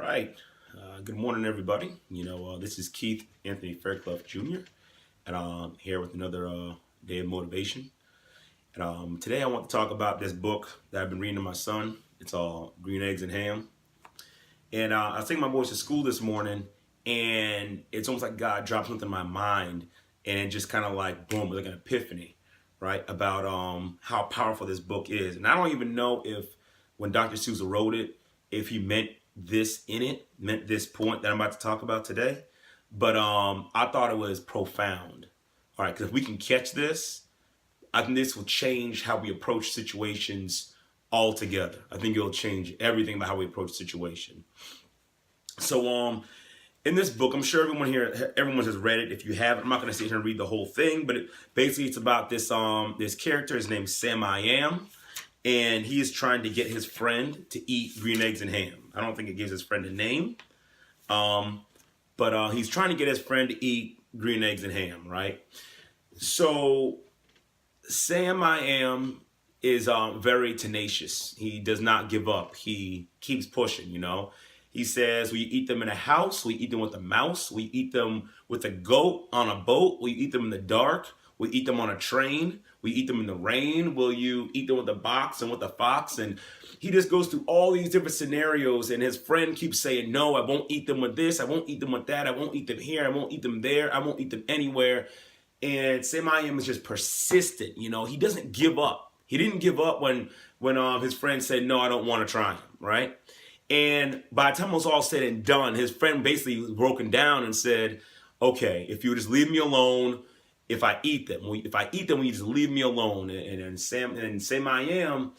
right. Good morning, everybody. This is Keith Anthony Fairclough Jr., and I'm here with another day of motivation. And today I want to talk about this book that I've been reading to my son. It's Green Eggs and Ham. And I was taking my boys to school this morning, and it's almost like God dropped something in my mind, and it just kind of like, boom, like an epiphany, right, about how powerful this book is. And I don't even know if when Dr. Seuss wrote it, if he meant this in it, meant this point that I'm about to talk about today. But I thought it was profound. All right, because if we can catch this, I think this will change how we approach situations altogether. I think it'll change everything about how we approach situation. So in this book, I'm sure everyone has read it. If you haven't, I'm not going to sit here and read the whole thing, but basically it's about this character. His name's Sam I Am, and he is trying to get his friend to eat green eggs and ham. I don't think it gives his friend a name, but he's trying to get his friend to eat green eggs and ham, right? So Sam I Am is very tenacious. He does not give up. He keeps pushing, He says, we eat them in a house, we eat them with a mouse, we eat them with a goat on a boat, we eat them in the dark, we eat them on a train, we eat them in the rain, will you eat them with a box and with a fox? And he just goes through all these different scenarios, and his friend keeps saying, no, I won't eat them with this, I won't eat them with that, I won't eat them here, I won't eat them there, I won't eat them anywhere. And Sam I Am is just persistent, he doesn't give up. He didn't give up when his friend said, no, I don't want to try him, right? And by the time it was all said and done, his friend basically broken down and said, okay, if you just leave me alone, if I eat them, will you just leave me alone? And Sam I Am,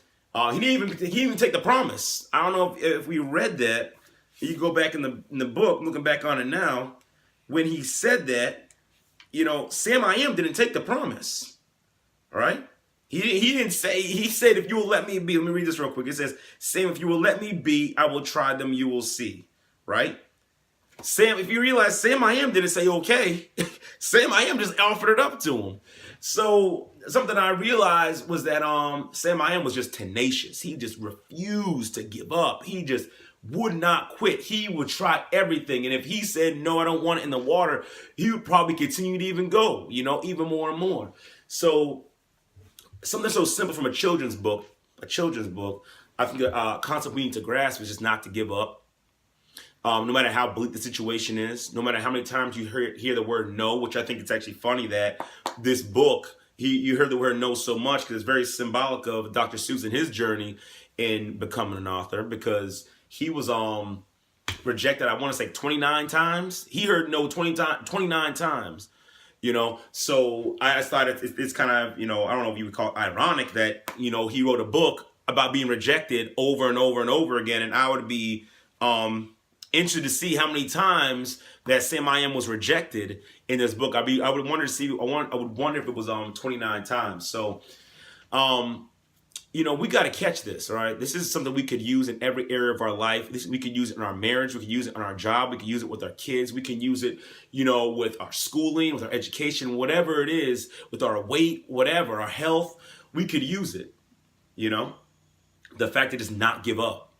he didn't even take the promise. I don't know if we read that. You go back in the book, looking back on it now, when he said that, Sam I Am didn't take the promise. All right? He didn't say, he said, if you will let me be, let me read this real quick. It says, Sam, if you will let me be, I will try them, you will see. Right? Sam, if you realize Sam I Am didn't say okay. Sam I Am just offered it up to him. So something I realized was that Sam I Am was just tenacious. He just refused to give up. He just would not quit. He would try everything. And if he said, no, I don't want it in the water, he would probably continue to even go, even more and more. So something so simple from a children's book, I think the concept we need to grasp is just not to give up. No matter how bleak the situation is, no matter how many times you hear the word no, which I think it's actually funny that this book, you heard the word no so much because it's very symbolic of Dr. Seuss and his journey in becoming an author, because he was rejected, I want to say 29 times. He heard no 29 times. So I thought it's kind of, I don't know if you would call it ironic that, he wrote a book about being rejected over and over and over again. And I would be interested to see how many times that Sam I Am was rejected in this book. I would wonder if it was 29 times. So, we got to catch this, all right? This is something we could use in every area of our life. We could use it in our marriage. We could use it in our job. We could use it with our kids. We can use it, with our schooling, with our education, whatever it is, with our weight, whatever, our health. We could use it, The fact to just not give up,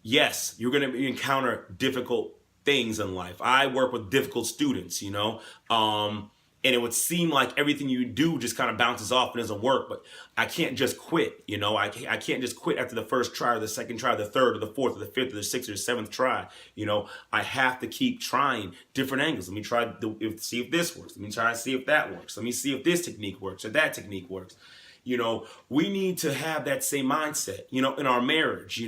Yes, you're going to encounter difficult things in life. I work with difficult students, and it would seem like everything you do just kind of bounces off and doesn't work. But I can't just quit, I can't just quit after the first try or the second try, or the third or the fourth or the fifth or the sixth or the seventh try. I have to keep trying different angles. Let me try to see if this works. Let me try to see if that works. Let me see if this technique works or that technique works. We need to have that same mindset, in our marriage.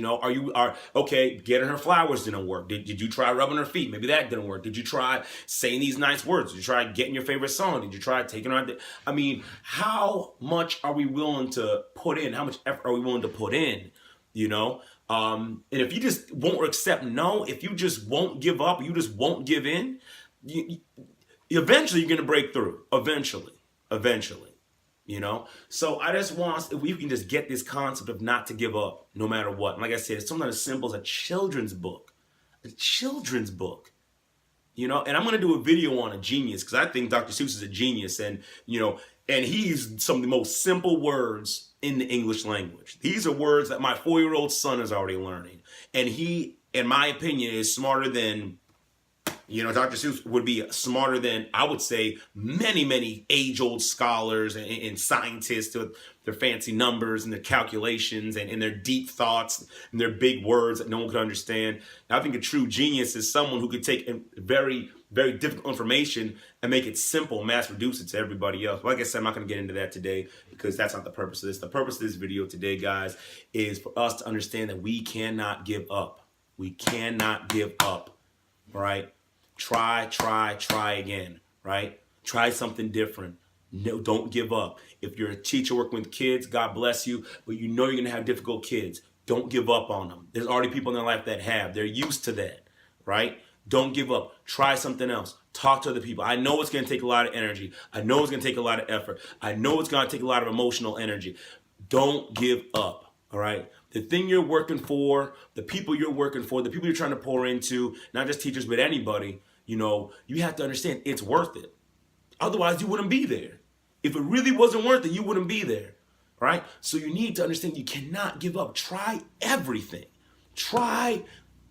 Okay, getting her flowers didn't work. Did you try rubbing her feet? Maybe that didn't work. Did you try saying these nice words? Did you try getting your favorite song? Did you try taking her out? How much are we willing to put in? How much effort are we willing to put in? And if you just won't accept no, if you just won't give up, you just won't give in, eventually you're going to break through. Eventually. So I just want, if we can just get this concept of not to give up no matter what. And like I said, it's something as simple as a children's book, and I'm going to do a video on a genius, because I think Dr. Seuss is a genius, and he used some of the most simple words in the English language. These are words that my 4-year-old son is already learning, and he in my opinion, is smarter than, Dr. Seuss would be smarter than, I would say, many, many age-old scholars and scientists with their fancy numbers and their calculations and their deep thoughts and their big words that no one could understand. Now, I think a true genius is someone who could take very, very difficult information and make it simple, mass reduce it to everybody else. Like I said, I'm not going to get into that today because that's not the purpose of this. The purpose of this video today, guys, is for us to understand that we cannot give up. We cannot give up, all right? Try again, right? Try something different. No, don't give up. If you're a teacher working with kids, God bless you, but you know you're going to have difficult kids. Don't give up on them. There's already people in their life that have. They're used to that, right? Don't give up. Try something else. Talk to other people. I know it's going to take a lot of energy. I know it's going to take a lot of effort. I know it's going to take a lot of emotional energy. Don't give up, all right? The thing you're working for, the people you're working for, the people you're trying to pour into, not just teachers, but anybody, you have to understand it's worth it. Otherwise, you wouldn't be there. If it really wasn't worth it, you wouldn't be there, right? So you need to understand you cannot give up. Try everything. Try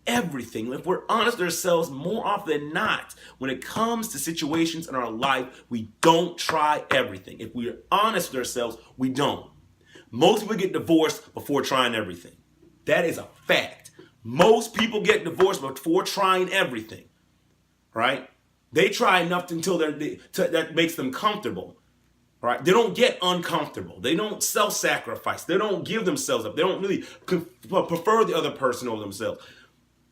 everything. If we're honest with ourselves, more often than not, when it comes to situations in our life, we don't try everything. If we're honest with ourselves, we don't. Most people get divorced before trying everything. That is a fact. Most people get divorced before trying everything, right? They try enough until that makes them comfortable, right? They don't get uncomfortable. They don't self-sacrifice. They don't give themselves up. They don't really prefer the other person over themselves,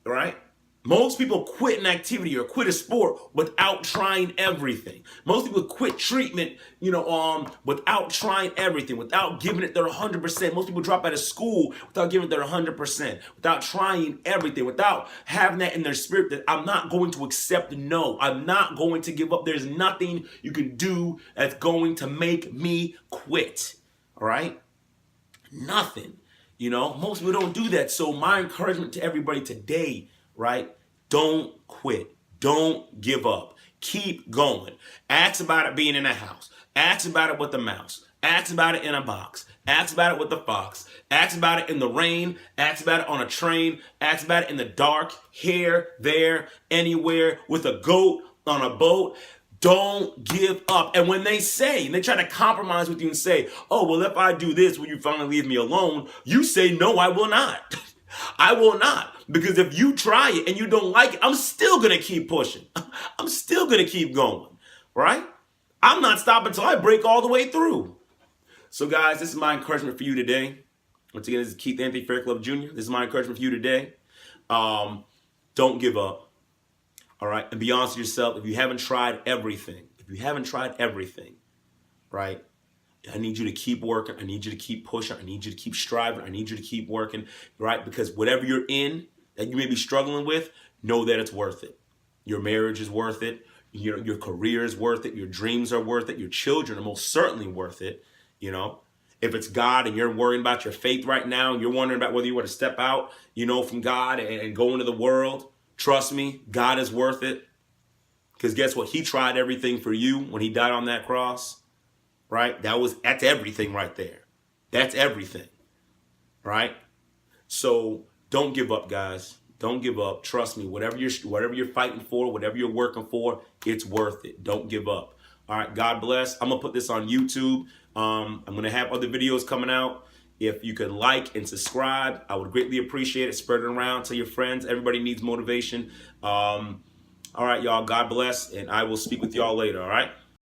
right? Most people quit an activity or quit a sport without trying everything. Most people quit treatment, without trying everything, without giving it their 100%. Most people drop out of school without giving it their 100%, without trying everything, without having that in their spirit that I'm not going to accept no. I'm not going to give up. There's nothing you can do that's going to make me quit, all right? Nothing. Most people don't do that. So my encouragement to everybody today, right? Don't quit. Don't give up. Keep going. Ask about it being in a house. Ask about it with the mouse. Ask about it in a box. Ask about it with the fox. Ask about it in the rain. Ask about it on a train. Ask about it in the dark, here, there, anywhere, with a goat, on a boat. Don't give up. And when they try to compromise with you and say, oh, well, if I do this, will you finally leave me alone? You say, no, I will not. I will not. Because if you try it and you don't like it, I'm still going to keep pushing. I'm still going to keep going, right? I'm not stopping until I break all the way through. So, guys, this is my encouragement for you today. Once again, this is Keith Anthony Fairclough Jr. This is my encouragement for you today. Don't give up, all right? And be honest with yourself. If you haven't tried everything, right? I need you to keep working. I need you to keep pushing. I need you to keep striving. I need you to keep working, right? Because whatever you're in that you may be struggling with, know that it's worth it. Your marriage is worth it. Your career is worth it. Your dreams are worth it. Your children are most certainly worth it. If it's God and you're worrying about your faith right now and you're wondering about whether you want to step out, from God and go into the world, trust me, God is worth it. Because guess what? He tried everything for you when he died on that cross. Right? That's everything right there. That's everything. Right? So don't give up, guys. Don't give up. Trust me. Whatever you're fighting for, whatever you're working for, it's worth it. Don't give up. All right. God bless. I'm gonna put this on YouTube. I'm gonna have other videos coming out. If you could like and subscribe, I would greatly appreciate it. Spread it around to your friends. Everybody needs motivation. All right, y'all. God bless, and I will speak with y'all later. All right.